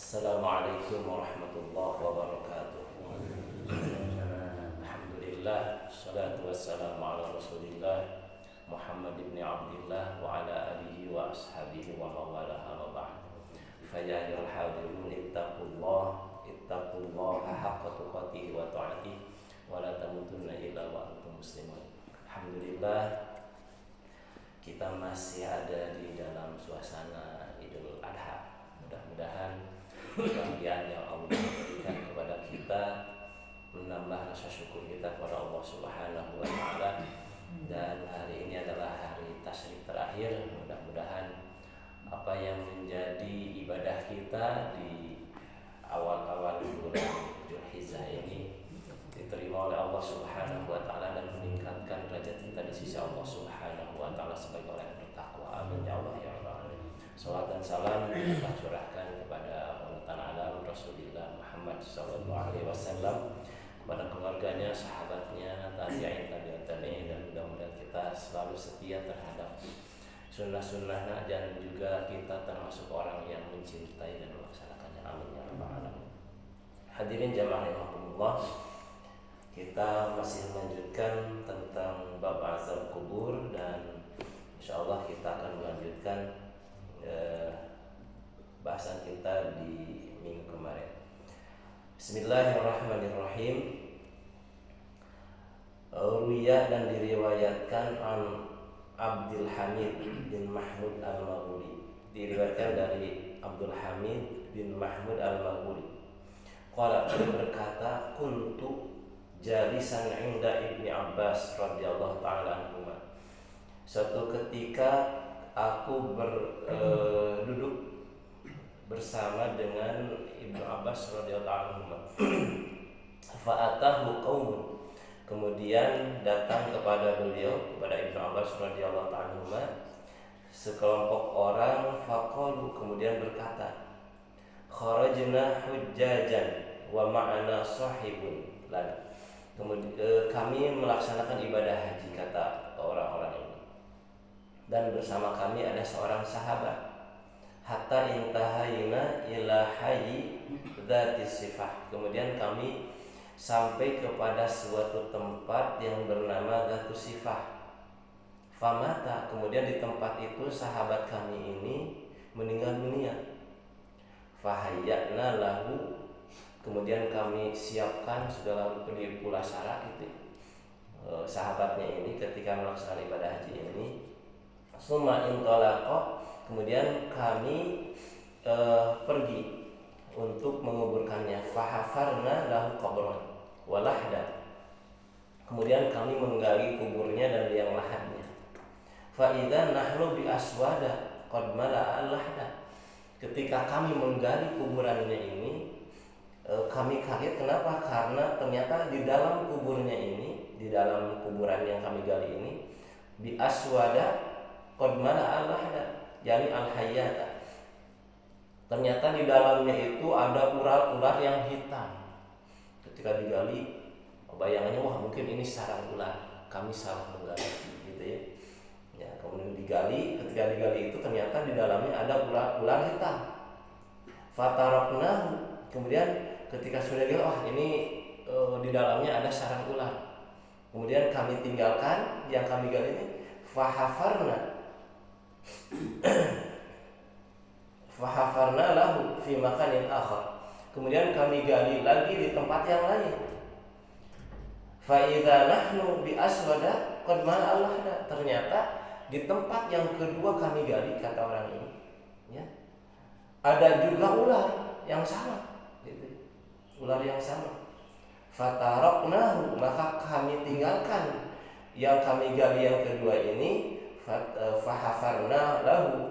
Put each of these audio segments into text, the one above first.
Assalamualaikum warahmatullahi wabarakatuh. Alhamdulillah, salatu wassalamu ala rasulillah Muhammad ibn Abdillah wa ala alihi wa ashabihi wa mawalaha wa ba'd. Faya ayyuhal hadirun ittaqullaha haqqa tuqatih wa ta'atih wa la tamutunna illa wa antum muslimun. Alhamdulillah, kita masih ada di dalam suasana Idul Adha. Mudah-mudahan kebahagiaan yang Allah berikan kepada kita menambah rasa syukur kita kepada Allah Subhanahu wa taala. Dan hari ini adalah hari tasyrik terakhir. Mudah-mudahan apa yang menjadi ibadah kita di awal-awal bulan Dzulhijjah ini diterima oleh Allah Subhanahu wa taala dan meningkatkan derajat kita di sisi Allah Subhanahu wa taala sebagai orang yang bertakwa. Amin ya Allah ya Rabbal alamin. Salawat dan salam kita curahkan kepada panutan alam Rasulullah Muhammad sallallahu alaihi wasallam, kepada keluarganya, sahabatnya, tabi'in, tabi'in, dan mudah-mudahan kita selalu setia terhadap sunnah-sunnahnya dan juga kita termasuk orang yang mencintai dan melaksanakannya. Amin ya Rabbal alamin. Hadirin jamaah rahimakumullah, kita masih melanjutkan tentang bab azab kubur dan insyaallah kita akan melanjutkan bahasan kita di minggu kemarin. Bismillahirrahmanirrahim. Ruya dan diriwayatkan an Abdul Hamid bin Mahmud al-Maghuli, diriwayatkan dari Abdul Hamid bin Mahmud al-Maghuli. Qala, beliau berkata, kuntu jalisan inda Ibni Abbas radhiyallahu ta'ala anhuma. Suatu ketika aku duduk bersama dengan Ibnu Abbas radhiyallahu anhu. Fa'atahu qaumun, kemudian datang kepada beliau, kepada Ibnu Abbas radhiyallahu anhu, sekelompok orang. Faqalu, kemudian berkata, kharajna hujjajan wa ma'ana sahibun lana. Kemudian kami melaksanakan ibadah haji, kata orang-orang ini, dan bersama kami ada seorang sahabat. Hatta intahayna ila hayyi dzatis sifah, kemudian kami sampai kepada suatu tempat yang bernama Dzatus Sifah. Famata, kemudian di tempat itu sahabat kami ini meninggal dunia. Fahayyana lahu, kemudian kami siapkan segala rupa pulasara itu sahabatnya ini ketika melaksanakan ibadah haji ini. Summa intalaqa, kemudian kami pergi untuk menguburkannya. Fahafarna lahu qabran walahda, kemudian kami menggali kuburnya dan liang lahatnya. Fa idza nahnu bi aswada qad mala'a lahda, ketika kami menggali kuburannya ini kami kaget. Kenapa? Karena ternyata di dalam kuburnya ini, di dalam kuburan yang kami gali ini, bi aswada qad mala'a lahda, yani al-hayyata, ternyata di dalamnya itu ada ular-ular yang hitam. Ketika digali, bayangannya wah mungkin ini sarang ular, kami salah menggali gitu ya. Ya, kemudian digali, ketika digali itu ternyata di dalamnya ada ular hitam. Fataroknahu, kemudian ketika sudah digali, wah ini di dalamnya ada sarang ular. Kemudian kami tinggalkan yang kami gali ini. Fahafarna lahu fi makanin akhar, kemudian kami gali lagi di tempat yang lain. Fa idza nahnu bi aswada qad mala'a lahda, ternyata di tempat yang kedua kami gali, kata orang ini, ya, ada juga ular yang sama gitu. Ular yang sama. Fataroknahu, maka kami tinggalkan yang kami gali yang kedua ini. Fahafarna lahu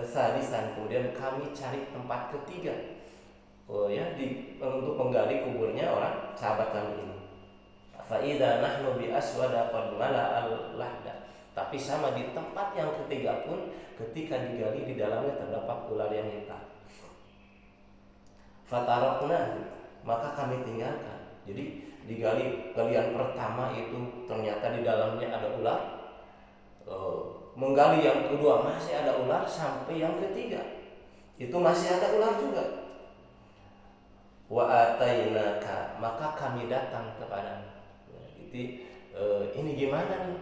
sadisan, kemudian kami cari tempat ketiga untuk menggali kuburnya orang sahabat kami ini. Fa idza nahnu bi aswada qad mala'a lahda, tapi sama di tempat yang ketiga pun ketika digali di dalamnya terdapat ular yang hitam. Fatarokna, maka kami tinggalkan. Jadi digali galian pertama itu ternyata di dalamnya ada ular. Menggali yang kedua masih ada ular, sampai yang ketiga itu masih ada ular juga. wa atainaka, maka kami datang kepadamu. Jadi ini gimana nih?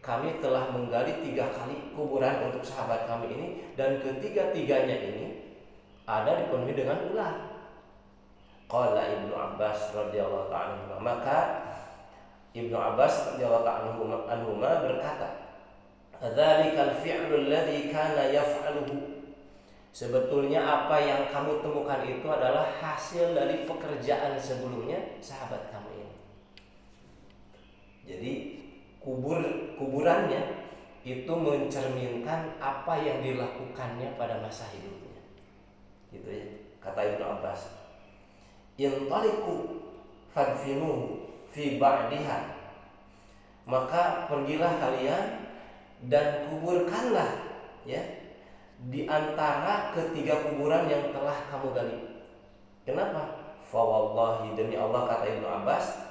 Kami telah menggali 3 kali kuburan untuk sahabat kami ini, dan ketiga-tiganya ini ada dipenuhi dengan ular. Qala Ibnu Abbas radhiyallahu ta'ala, maka Ibnu Abbas radhiyallahu anhu berkata, "Dzalikal fi'lu alladzi kana yaf'aluhu." Sebetulnya apa yang kamu temukan itu adalah hasil dari pekerjaan sebelumnya sahabat kamu ini. Jadi kuburannya itu mencerminkan apa yang dilakukannya pada masa hidupnya. Gitu ya, kata Ibnu Abbas. Intaliqu fadfinu fi ba'diha. Maka pergilah kalian dan kuburkanlah ya di antara ketiga kuburan yang telah kamu gali. Kenapa? Fa wallahi, demi Allah, kata Ibnu Abbas,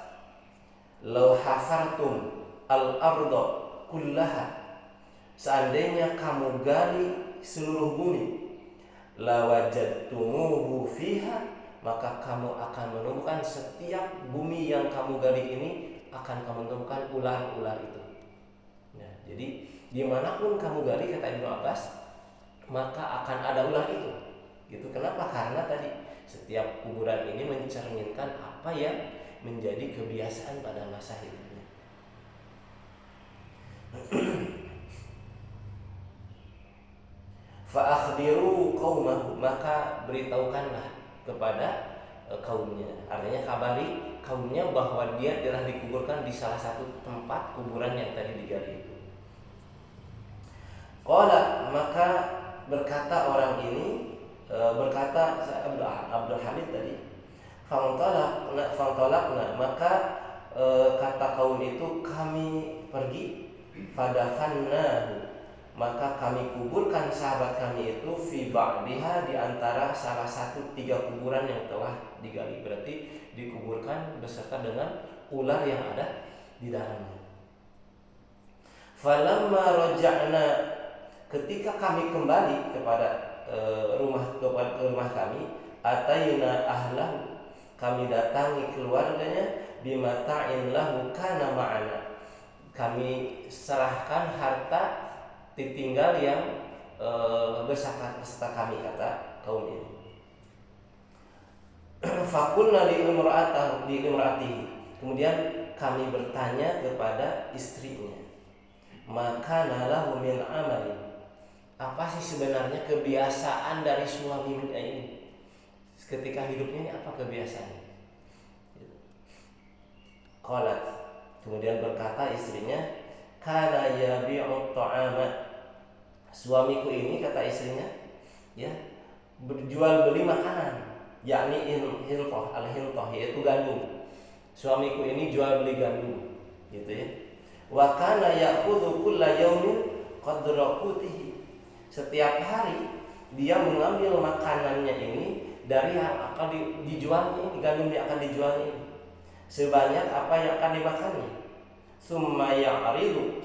law hafartum al-arda kullaha, seandainya kamu gali seluruh bumi, la wajadtumuhu fiha, maka kamu akan menemukan setiap bumi yang kamu gali ini akan kamu temukan ular-ular itu. Nah, jadi dimanapun kamu gali, kata Ibnu Abbas, maka akan ada ular itu. Gitu. Kenapa? Karena tadi setiap kuburan ini mencerminkan apa yang menjadi kebiasaan pada masa hidupnya. Fa akhbiru qaumahu, maka beritahukanlah kepada kaumnya. Artinya kabari kaumnya bahwa dia telah dikuburkan di salah satu tempat kuburan yang tadi digali itu. Qala, maka berkata orang ini, berkata Abdul Hamid tadi, fangtalaqna, maka kata kaum itu, kami pergi, fadafannahu, maka kami kuburkan sahabat kami itu fi ba'diha, di antara salah satu 3 kuburan yang telah digali. Berarti dikuburkan beserta dengan ular yang ada di dalamnya. Falamma raja'na, ketika kami kembali kepada rumah kami, atayna ahlahu, kami datangi keluarganya, bimata'in lahu kana ma'ana, kami serahkan harta ditinggal yang beserta kami, kata kaum ini. Fakulna li imra'atihi, kemudian kami bertanya kepada istrinya, maka nalahu min amalin, apa sih sebenarnya kebiasaan dari suami ini ketika hidupnya ini, apa kebiasaannya? Qalat, kemudian berkata istrinya, kana yabi'u ta'ama, suamiku ini, kata istrinya, ya, berjual beli makanan, yakni hintoh, al-hintoh, yaitu gandum. Suamiku ini jual beli gandum, gitu ya. Wa kana ya'khudhu kulla yawmin qadra qutihi, setiap hari dia mengambil makanannya ini dari yang akan dijualnya, gandum yang akan dijualnya ini, sebanyak apa yang akan dimakannya. Summa ya'ridu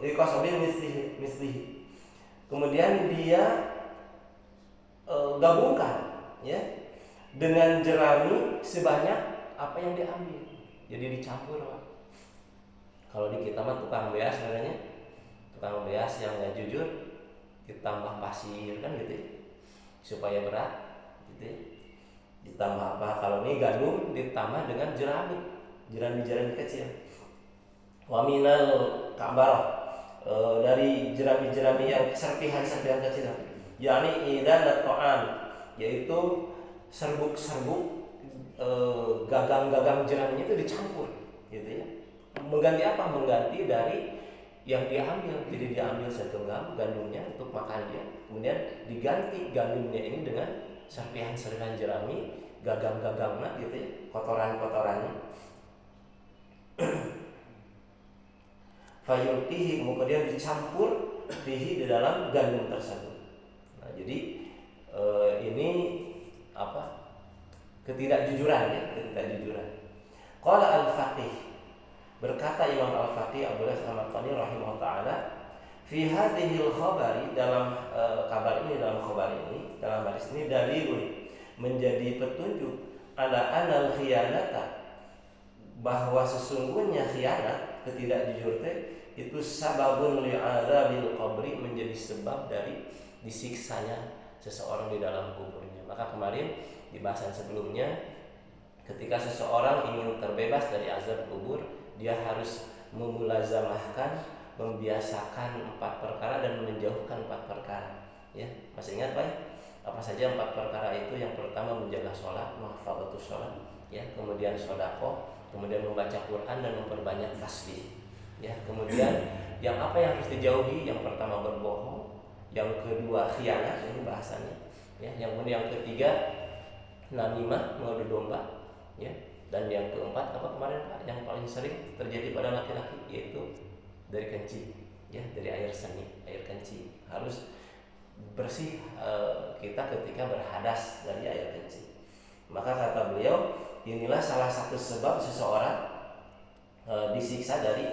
liqasabi mislihi, kemudian dia gabungkan ya dengan jerami sebanyak apa yang diambil, jadi dicampur, Pak. Kalau di kita mah tukang beas, sebenarnya tukang beas yang nggak jujur ditambah pasir kan gitu ya, supaya berat gitu ya. Ditambah apa? Kalau ini gandum ditambah dengan jerami kecil. Waminal kabarah, dari jerami yang serpihan kecil, yakni idan ta'am, yaitu serbuk gagang jeraminya itu dicampur gitu ya. Mengganti apa? Mengganti dari yang dia ambil. Jadi dia ambil setengah gandumnya untuk makan dia, kemudian diganti gandumnya ini dengan serpihan jerami, gagang-gagangnya gitu ya, kotoran-kotorannya. Fayulqihi, kemudian dicampur fihi, di dalam gandum tersebut. Nah, jadi ini apa? Ketidakjujuran ya, ketidakjujuran. Qala al-faqih, berkata Imam Al-Faqih Abdullah Al-Marqani rahimahullah ta'ala, Fi hadhil khabari, dalam kabar ini, dalam khabar ini, dalam hadis ini, dalilun, menjadi petunjuk ala anal khiyanata, bahwa sesungguhnya khianat, ketidakjujur itu sababun li'adzabil qabri, menjadi sebab dari disiksanya seseorang di dalam kuburnya. Maka kemarin di bahasan sebelumnya, ketika seseorang ingin terbebas dari azab kubur, dia harus memulazamahkan, membiasakan 4 perkara dan menjauhkan 4 perkara. Ya, masih ingat Pak? Apa saja 4 perkara itu? Yang pertama menjaga sholat, mahfadzatus sholat, ya, kemudian sedekah, kemudian membaca Quran dan memperbanyak tasbih. Ya, kemudian yang apa yang harus dijauhi? Yang pertama berbohong, yang kedua khianat, ini bahasannya. Ya, yang ketiga namimah, mengadu domba, ya. Dan yang keempat apa kemarin Pak? Yang paling sering terjadi pada laki-laki, yaitu dari kencing, ya, dari air seni, air kencing. Harus bersih kita ketika berhadas dari air kencing. Maka kata beliau, inilah salah satu sebab seseorang disiksa dari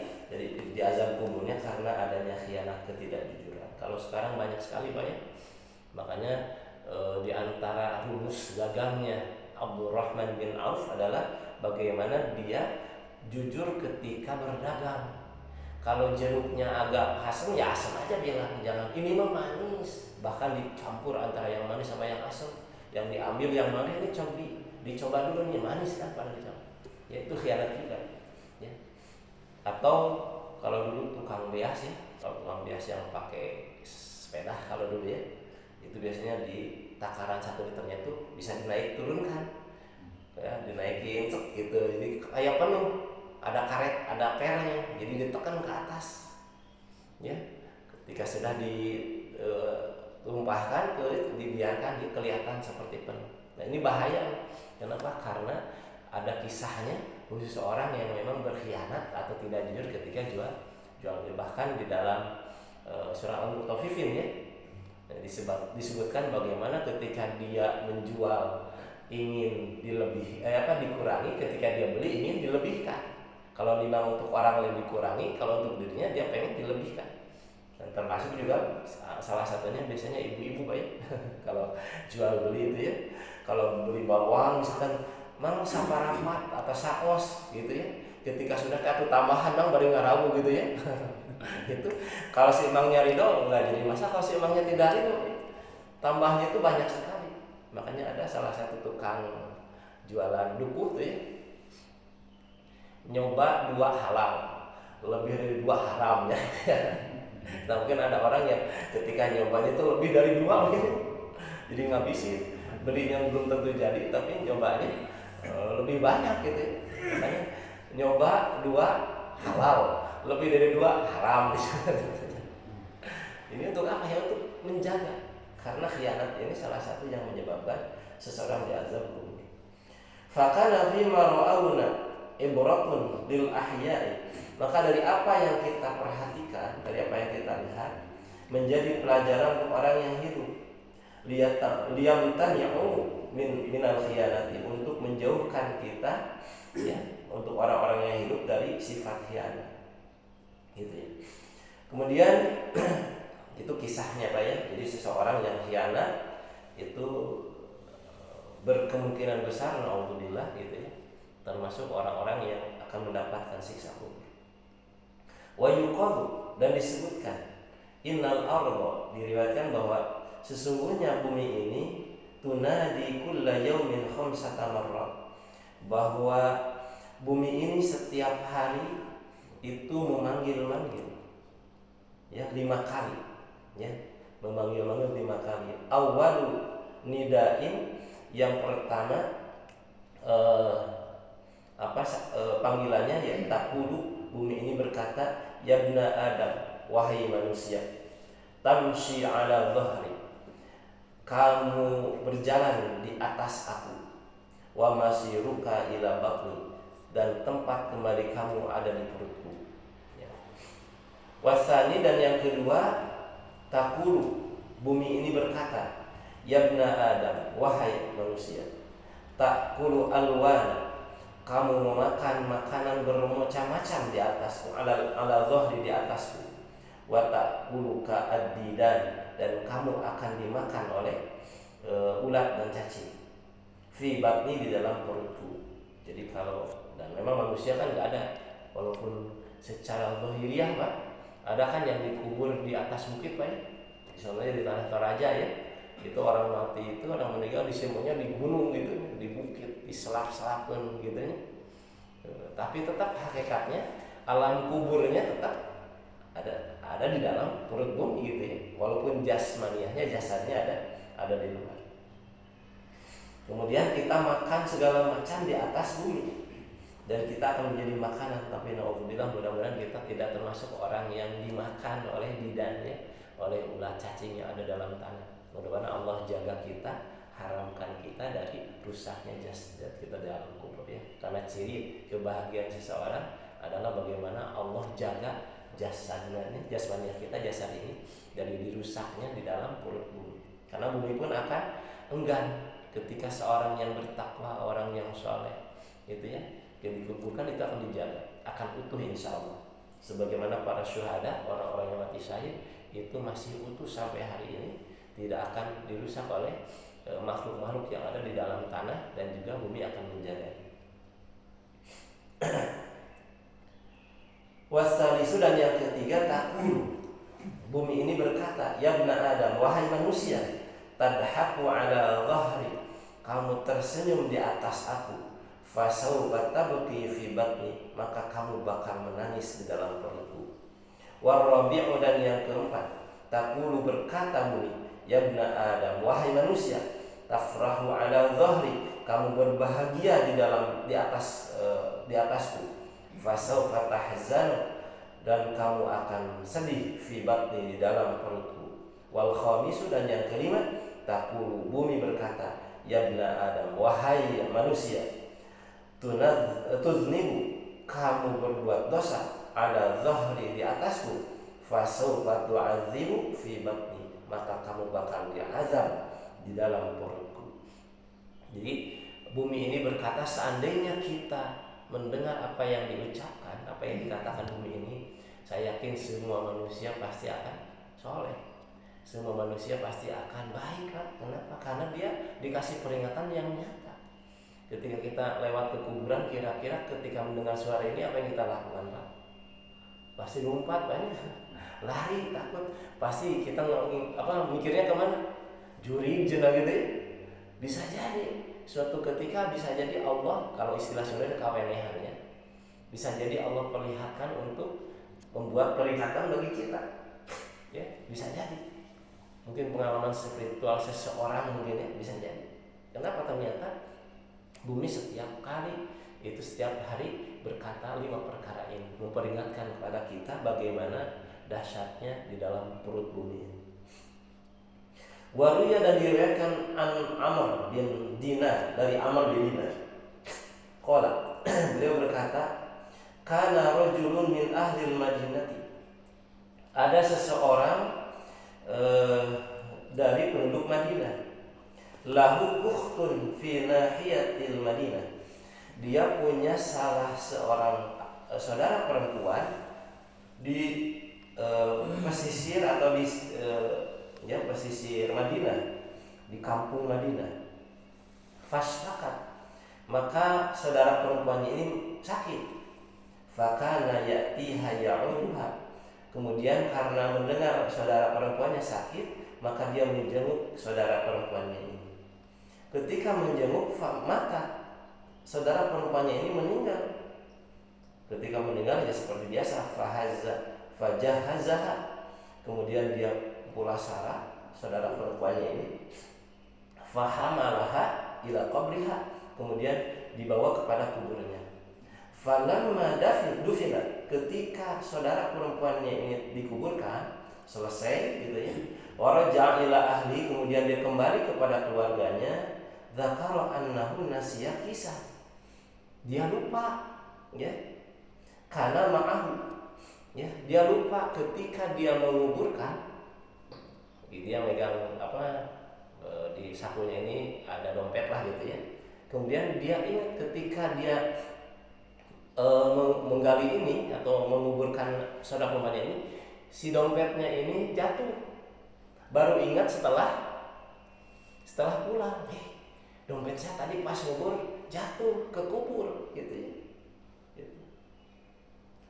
azab kuburnya karena adanya khianat, ketidakjujuran. Kalau sekarang banyak sekali Pak, ya. Makanya di antara rumus gagahnya Abdurrahman bin Auf adalah bagaimana dia jujur ketika berdagang. Kalau jeruknya agak asam, ya asam aja bilang, jangan ini mah manis. Bahkan dicampur antara yang manis sama yang asam. Yang diambil yang manis ini dicoba dulu nih, manis kan pada dicoba. Ya itu khianat juga. Ya. Atau kalau dulu tukang beas, ya, kalau tukang beas yang pakai sepeda kalau dulu, ya, itu biasanya di takaran 1 liternya itu bisa dinaik turunkan, ya, dinaikin gitu, jadi kayak penuh. Ada karet, ada pernya, jadi ditekan ke atas. Ya, ketika sudah ditumpahkan, dibiarkan, dia kelihatan seperti penuh. Nah ini bahaya. Kenapa? Karena ada kisahnya seseorang yang memang berkhianat atau tidak jujur ketika jual. Bahkan di dalam surah Al-Mutaffifin, ya, disebutkan bagaimana ketika dia menjual ingin dikurangi, ketika dia beli ingin dilebihkan. Kalau memang untuk orang lain dikurangi, kalau untuk dirinya dia pengen dilebihkan. Dan termasuk juga salah satunya biasanya ibu-ibu Pak, ya. Kalau jual beli itu, ya, kalau beli bawang misalkan mang saparapat atau saos gitu, ya, ketika sudah kartu tambahan mang bari ngarawu gitu, ya. Itu kalau si emangnya ridho nggak jadi masalah, kalau si emangnya tidak ridho, tambahnya itu banyak sekali. Makanya ada salah satu tukang jualan dukuh tuh, ya, nyoba 2 halal, lebih dari 2 haram, ya. Nah, mungkin ada orang yang ketika nyobanya itu lebih dari 2 gitu. Jadi ngabisin, belinya belum tentu jadi, tapi nyobanya lebih banyak gitu, ya. Makanya nyoba 2 halal, lebih dari 2 haram. Ini untuk apa? Ya, untuk menjaga. Karena khianat ini salah satu yang menyebabkan seseorang diazab kubur. Fakana fi ma ra'awna ibratun lil ahya'i, maka dari apa yang kita perhatikan, dari apa yang kita lihat, menjadi pelajaran untuk orang yang hidup. Liyamtani'u minal khiyanati, untuk menjauhkan kita, ya, untuk orang-orang yang hidup dari sifat khianat. Gitu, ya. Kemudian itu kisahnya Pak, ya. Jadi seseorang yang khianat itu berkemungkinan besar, naudzubillah, gitu, ya, termasuk orang-orang yang akan mendapatkan siksa kubur. Wa yuqalu, dan disebutkan innal arda, diriwayatkan bahwa sesungguhnya bumi ini tunadi kulla yaumin khamsata marrat, bahwa bumi ini setiap hari itu memanggil-manggil, ya, 5 kali, ya, memanggil-manggil 5 kali. Awwalu nidain, yang pertama panggilannya, ya, taqulu, bumi ini berkata, yabna Adam, wahai manusia, tamshi ala dhahri, kamu berjalan di atas aku, wa masiruka ila batni, dan tempat kembali kamu ada di perutku, ya. Wasani, dan yang kedua, taqulu, bumi ini berkata, yabna Adam, wahai manusia, ta'kulu alwana, kamu memakan makanan bermacam-macam di atasku, ala dhahri, di atasku, wa ta'kulu ka'addidan, dan kamu akan dimakan oleh ulat dan cacing, fi batni, di dalam perutku. Jadi kalau, dan memang manusia kan nggak ada, walaupun secara zahiriah Pak, ada kan yang dikubur di atas bukit Pak ya, misalnya di Tanah Toraja ya, itu orang mati itu, orang meninggal disimpannya di gunung gitu, di bukit, diselap-selapkan gitu ya. Tapi tetap hakikatnya alam kuburnya tetap ada di dalam perut bumi gitu ya, walaupun jasmaniahnya, jasadnya ada di luar. Kemudian kita makan segala macam di atas bumi, dan kita akan menjadi makanan. Tapi naudzubillah, mudah-mudahan kita tidak termasuk orang yang dimakan oleh didannya, oleh ulat cacing yang ada dalam tanah. Mudah-mudahan Allah jaga kita, haramkan kita dari rusaknya jasad kita dalam kubur ya. Karena ciri kebahagiaan seseorang adalah bagaimana Allah jaga jasmaniah kita, jasad ini, dari dirusaknya di dalam perut bumi. Karena bumi pun akan enggan ketika seorang yang bertakwa, orang yang soleh gitu ya, yang dikuburkan, itu akan dijaga, akan utuh insya Allah. Sebagaimana para syuhada, orang-orang yang mati syahid, itu masih utuh sampai hari ini, tidak akan dirusak oleh makhluk-makhluk yang ada di dalam tanah, dan juga bumi akan menjaga. Wasalisu, dan yang ketiga, takulu, bumi ini berkata, ya bna Adam, wahai manusia, tadhaku ala dhahri, kamu tersenyum di atas aku, fasaufa tabki fi batni, maka kamu bakal menangis di dalam perutku. Warabi'u, dan yang keempat, takulu, berkata bumi, ya bna Adam, wahai manusia, tafrahu ala dhahri, kamu berbahagia di atasku, fasaufa tahzan, dan kamu akan sedih, fi batni, di dalam perutku. Wal khamisu, dan yang kelima, takulu, bumi berkata, ya bna Adam, wahai manusia, tuznibu, kamu berbuat dosa, ala dhahri, di atasku, fasaufa tu'adzibu fi batni, maka kamu bakal diazab di dalam perutku. Jadi bumi ini berkata, seandainya kita mendengar apa yang diucapkan, apa yang dikatakan bumi ini, saya yakin semua manusia pasti akan soleh, semua manusia pasti akan baik kan? Kenapa? Karena dia dikasih peringatan yang nyata. Ketika kita lewat ke kuburan, kira-kira ketika mendengar suara ini, apa yang kita lakukan Pak? Pasti lompat banyak, lari, takut. Pasti kita mikirnya kemana? Juri jenah gitu ya? Bisa jadi suatu ketika, bisa jadi Allah, kalau istilah Sunda kawenehannya, bisa jadi Allah perlihatkan untuk membuat peringatan bagi kita ya, bisa jadi. Mungkin pengalaman spiritual seseorang mungkin ya, bisa jadi. Kenapa? Ternyata bumi setiap kali itu, setiap hari berkata 5 perkara ini, memperingatkan kepada kita bagaimana dahsyatnya di dalam perut bumi ini. Waruya, dan diriwayatkan an Amr bin Dinar, dari Amr bin Dinar, qala, beliau berkata, kana rajulun min ahlil Madinati, ada seseorang dari penduduk Madinah, lahu ukhtun fi nahiyatil Madinah, dia punya salah seorang saudara perempuan di pesisir atau di pesisir Madinah, di kampung Madinah. Fastakat, maka saudara perempuannya ini sakit. Fakana ya'tiha ya'uduha, kemudian karena mendengar saudara perempuannya sakit, maka dia menjenguk saudara perempuannya ini. Ketika menjenguk, maka saudara perempuannya ini meninggal. Ketika meninggal ya seperti biasa, fajahazaha, kemudian dia pulasara saudara perempuannya ini, fahamalaha ila qabriha, kemudian dibawa kepada kuburnya. Falamma dufina, ketika saudara perempuannya ini dikuburkan, selesai gitu ya, waraja'a ila ahli, kemudian dia kembali kepada keluarganya, dzakara annahu nasiya kisah, dia lupa ya, karena ma'ahu ya, dia lupa ketika dia menguburkan, dia megang di sakunya ini ada dompet lah gitu ya. Kemudian dia ingat ketika dia menggali ini atau menguburkan saudara perempuannya ini, si dompetnya ini jatuh. Baru ingat setelah pulang, dompet saya tadi pas ngubur jatuh ke kubur, gitu ya.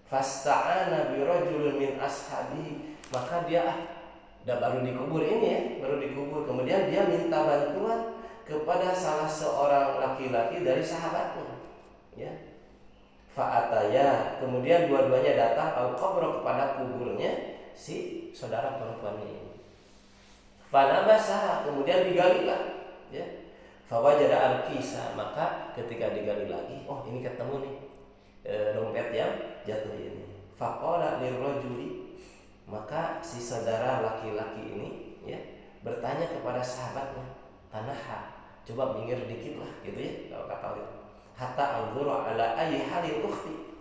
Fasta'ana bi rajulin min ashabi, maka dia udah baru dikubur ini ya, baru dikubur. Kemudian dia minta bantuan kepada salah seorang laki-laki dari sahabatnya, ya. Fa'ataya, kemudian dua-duanya datang al-qabr, kepada kuburnya si saudara perempuan ini. Fanabasah, kemudian digalilah, ya. Fawajada al-kisah, maka ketika digali lagi, oh ini ketemu nih dompet yang jatuh ini. Faqala lirrajuli, maka si saudara laki-laki ini, ya, bertanya kepada sahabatnya, tanaha, coba minggir dikit lah, gitu ya, kalau kata itu. Hatta anzuru ala ayyi halil ukhti,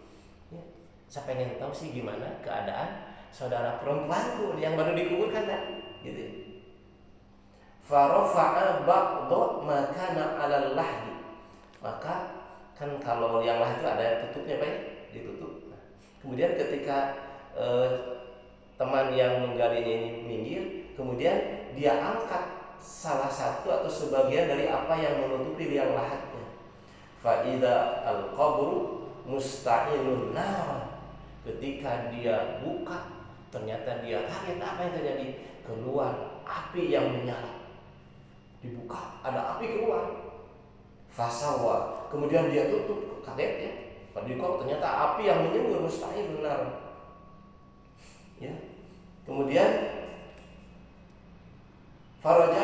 ya, saya pengen tahu sih gimana keadaan saudara perempuanku yang baru dikuburkan tadi, gitu ya. Farafa'a ba'dha ma kana 'alal lahdi, maka kan kalau yang lah itu ada tutupnya, Pak, ditutup. Nah, kemudian ketika teman yang menggalinya ini minggir, kemudian dia angkat salah satu atau sebagian dari apa yang menutupi liang lahatnya. Fa idza al-qabru musta'ilun nar, ketika dia buka ternyata dia kaget, apa yang terjadi? Keluar api yang menyala. Dibuka, ada api keluar. Fasawa, kemudian dia tutup, kaget ya. Padahal ternyata api yang menyembur, mustahil benar. Ya. Kemudian faraja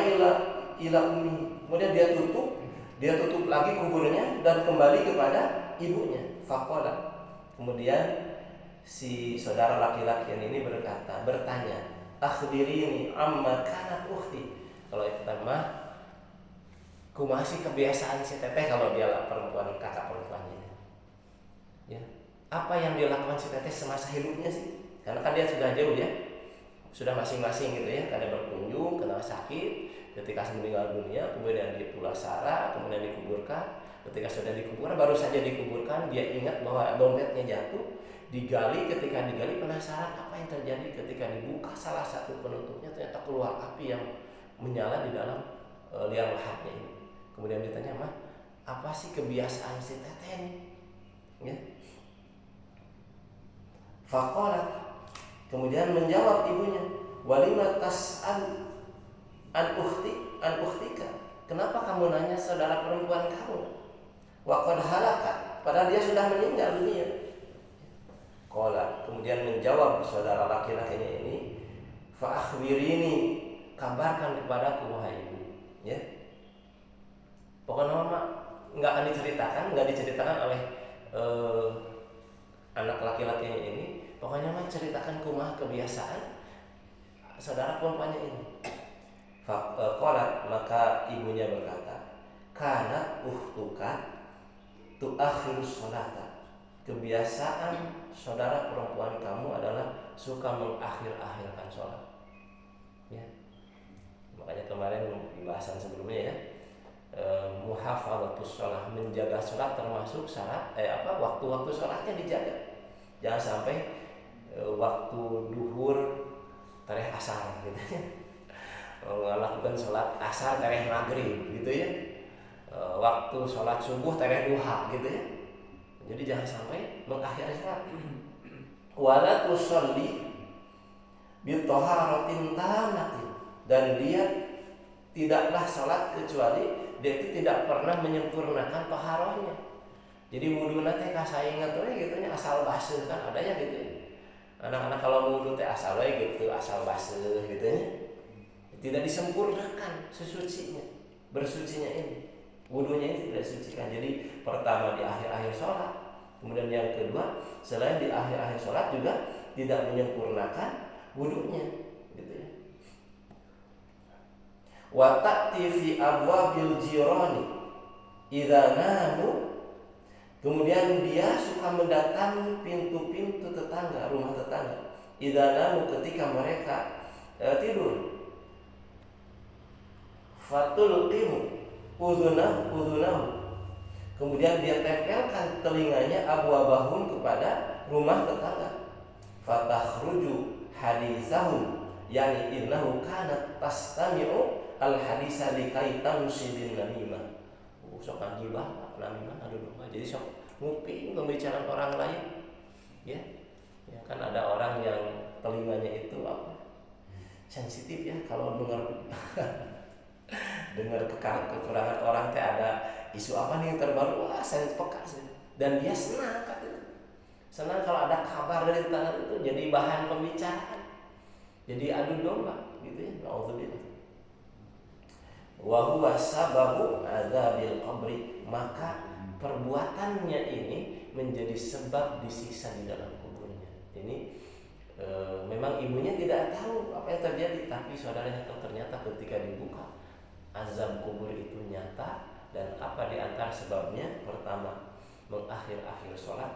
ila ummi, kemudian dia tutup lagi kuburnya dan kembali kepada ibunya. Faqala, kemudian si saudara laki-laki ini bertanya, akhbirini amma kanat ukhti. Kalau itu mah masih kebiasaan si teteh kalau dia perempuan, kakak perempuannya, ya, apa yang dia lakukan si teteh semasa hidupnya sih? Karena kan dia sudah jauh ya, sudah masing-masing gitu ya, kadang berkunjung, kena sakit, ketika meninggal dunia, kemudian dipulasara, kemudian dikuburkan. Ketika sudah dikuburkan, baru saja dikuburkan, dia ingat bahwa dompetnya jatuh, digali. Ketika digali, penasaran apa yang terjadi. Ketika dibuka salah satu penutupnya, ternyata keluar api yang menyala di dalam liang lahatnya ini. Kemudian ditanya, mah, apa sih kebiasaan si teteh ini? Ya. Faqalat, kemudian menjawab ibunya, walima tas'al an ukhtika, kenapa kamu nanya saudara perempuan kamu? Wa qad halakat, padahal dia sudah meninggal dunia. Qala, kemudian menjawab saudara laki-lakinya ini, fa akhbirini, kabarkan kepadaku wahai ibu, ya. Pokoknya mama nggak diceritakan oleh anak laki-lakinya ini. Pokoknya mah ceritakan kumaha kebiasaan saudara perempuannya ini. Faqalat, maka ibunya berkata, kana uhtuka tuakhirus sholata, kebiasaan saudara perempuan kamu adalah suka mengakhir-akhirkan sholat, ya. Makanya kemarin di bahasan sebelumnya ya, muhafadzatus shalah, menjaga sholat termasuk syarat waktu-waktu sholatnya dijaga. Jangan sampai waktu duhur tarikh asar gitu ya, melakukan sholat asar tarikh maghrib gitu ya, waktu sholat subuh tarikh duha gitu ya. Jadi jangan sampai mengakhiri sholat. Wala tusalli bi taharatin tamatin, dan dia tidaklah sholat kecuali dia itu tidak pernah menyempurnakan taharahnya. Jadi wudu teh kasaingan tuh gitu nya, asal basuh kan ada ya gitu. Anak-anak kalau wudu teh asal wae gitu, asal basuh gitu ya. Tidak disempurnakan bersucinya ini. Wudunya ini tidak disucikan. Jadi pertama di akhir-akhir sholat, kemudian yang kedua selain di akhir-akhir sholat juga tidak menyempurnakan wudunya gitu ya. Wa ta'ti fi abwabil jirani idza namu, kemudian dia suka mendatangi pintu-pintu tetangga, rumah tetangga, idza namu, ketika mereka tidur. Fatul qimu udhunahu, kemudian dia tempelkan telinganya abwabahum kepada rumah tetangga. Fatakhruju hadithahum, yani innahu kanat tastami'u al haditha likai tansidin namimah. Sok ngibah namimah, aduh, jadi sok nguping pembicaraan orang lain, ya. Ya kan ada orang yang telinganya itu apa? Sensitif ya, kalau dengar kekurangan orang teh, ada isu apa nih yang terbaru, wah saya peka sih. Dan dia senang kan itu. Senang kalau ada kabar dari tetangga itu jadi bahan pembicaraan. Jadi adu domba gitu ya. Nauzubillah. Wa huwa sababu adzabil qabri, maka perbuatannya ini menjadi sebab disiksa di dalam kuburnya. Ini memang ibunya tidak tahu apa yang terjadi, tapi saudaranya ternyata ketika dibuka azab kubur itu nyata. Dan apa di antara sebabnya? Pertama, mengakhir-akhir sholat.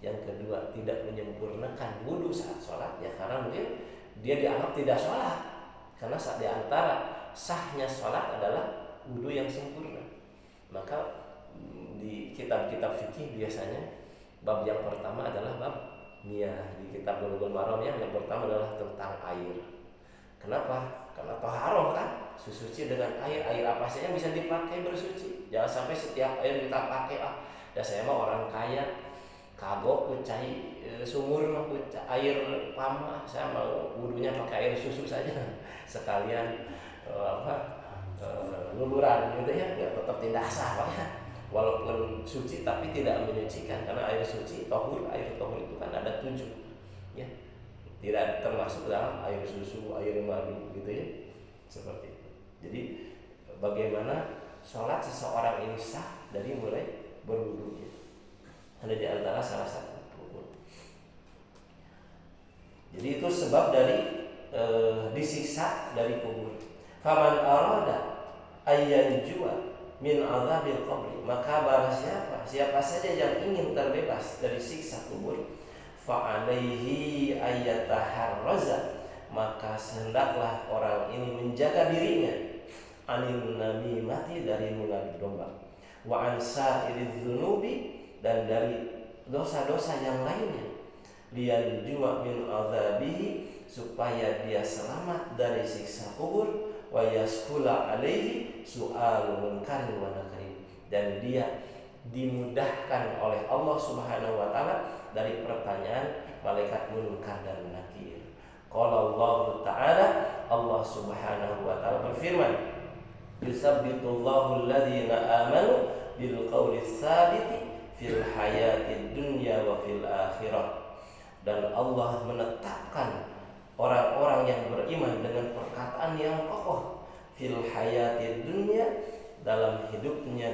Yang kedua, tidak menyempurnakan wudu saat sholat, ya karena mungkin dia dianggap tidak sholat. Karena saat di antara sahnya sholat adalah wudu yang sempurna. Maka di kitab-kitab fikih biasanya bab yang pertama adalah bab miyah. Di kitab Bulughul Maram yang pertama adalah tentang air. Kenapa? Karena taharah kan, suci dengan air. Air apa saja yang bisa dipakai bersuci. Jangan sampai setiap air kita pakai, dan saya mah orang kaya, kagok kucai sumur mah air pamah, saya mau wudunya pakai air susu saja sekalian luluran gitu ya, tetap tidak sah Pak ya. Walaupun suci tapi tidak menyucikan, karena air suci air tohur itu kan ada 7 ya, tidak termasuk dalam air susu, air madu gitu ya, seperti itu. Jadi bagaimana sholat seseorang ini sah dari mulai berwudu ya. Ada di antara salah satu kubur. Jadi itu sebab dari disiksa dari kubur. Faman arada ayyan jua min adzabil qabri, maka barang siapa saja yang ingin terbebas dari siksa kubur, fa alaihi ayyataharraza, maka hendaklah orang ini menjaga dirinya anin namimati, dari mengadu domba, wa ansa iridzunubi, dan dari dosa-dosa yang lainnya, lian jua min adzabihi, supaya dia selamat dari siksa kubur, wa yaskula alaihi su'al munkarin wa nakirin, dan dia dimudahkan oleh Allah Subhanahu wa taala dari pertanyaan malaikat munkar dan nakir. Qala Allah Ta'ala, Allah Subhanahu wa taala berfirman, yusabbitullahu alladhina amanu bil qawli tsabiti fil hayatid dunya wa fil akhirah, dan Allah menetapkan orang-orang yang beriman dengan perkataan yang kokoh fil hayatid dunya, dalam hidupnya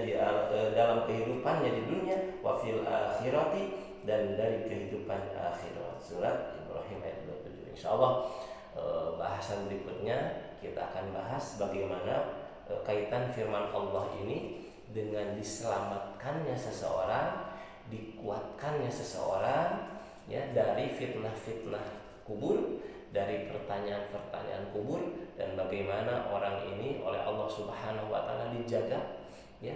dalam kehidupannya di dunia, wa fil akhirati, dan dari kehidupan akhirat. Surat Ibrahim ayat 27. Insyaallah bahasan berikutnya kita akan bahas bagaimana kaitan firman Allah ini dengan diselamatkannya seseorang, dikuatkannya seseorang ya dari fitnah-fitnah kubur, dari pertanyaan-pertanyaan kubur, dan bagaimana orang ini oleh Allah Subhanahu wa taala dijaga ya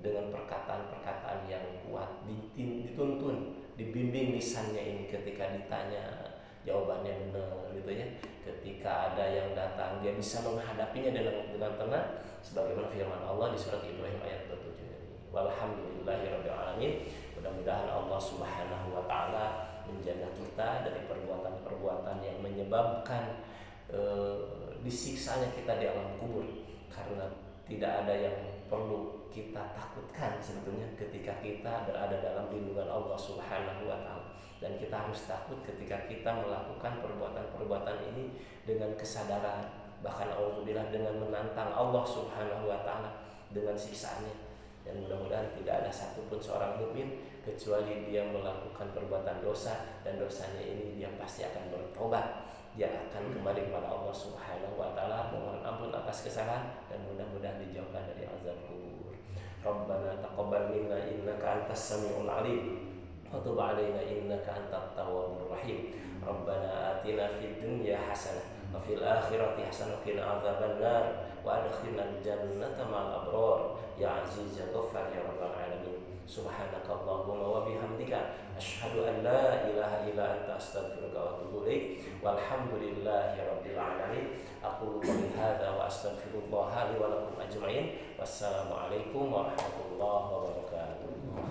dengan perkataan-perkataan yang kuat, dituntun, dibimbing lisannya ini ketika ditanya jawabannya benar gitu ya. Ketika ada yang datang dia bisa menghadapinya dengan tenang, sebagaimana firman Allah di surat Ibrahim ayat 27 ini. Walhamdulillahirabbil alamin. Mudah-mudahan Allah Subhanahu wa taala menjaga kita dari perbuatan-perbuatan yang menyebabkan disiksanya kita di alam kubur, karena tidak ada yang perlu kita takutkan sebetulnya ketika kita berada dalam lindungan Allah Subhanahu wa taala. Dan kita harus takut ketika kita melakukan perbuatan-perbuatan ini dengan kesadaran, bahkan auzubillah dengan menantang Allah Subhanahu wa taala dengan siksaannya. Dan mudah-mudahan tidak ada satupun seorang mukmin kecuali dia melakukan perbuatan dosa, dan dosanya ini dia pasti akan bertobat, dia akan kembali kepada Allah Subhanahu wa taala, mohon ampun atas kesalahan, dan mudah-mudahan dijauhkan dari azab kubur. Rabbana taqabbal minna innaka antas samiul alim wa tub 'alaina innaka antat tawwabur rahim. Rabbana atina fid dunya hasanah wa fil akhirati hasanah wa qina adzabannar wa adkhilnal jannata ma'al abrar ya aziz ya ghaffar ya rabbal alamin. Subhanakallahumma wa bihamdika asyhadu an la ilaha illa anta astaghfiruka wa atubu ilaik. Walhamdulillahi rabbil alamin. Aqulu qouli hadza wa astaghfirullah li wa lakum ajmain. Wassalamualaikum warahmatullahi wabarakatuh.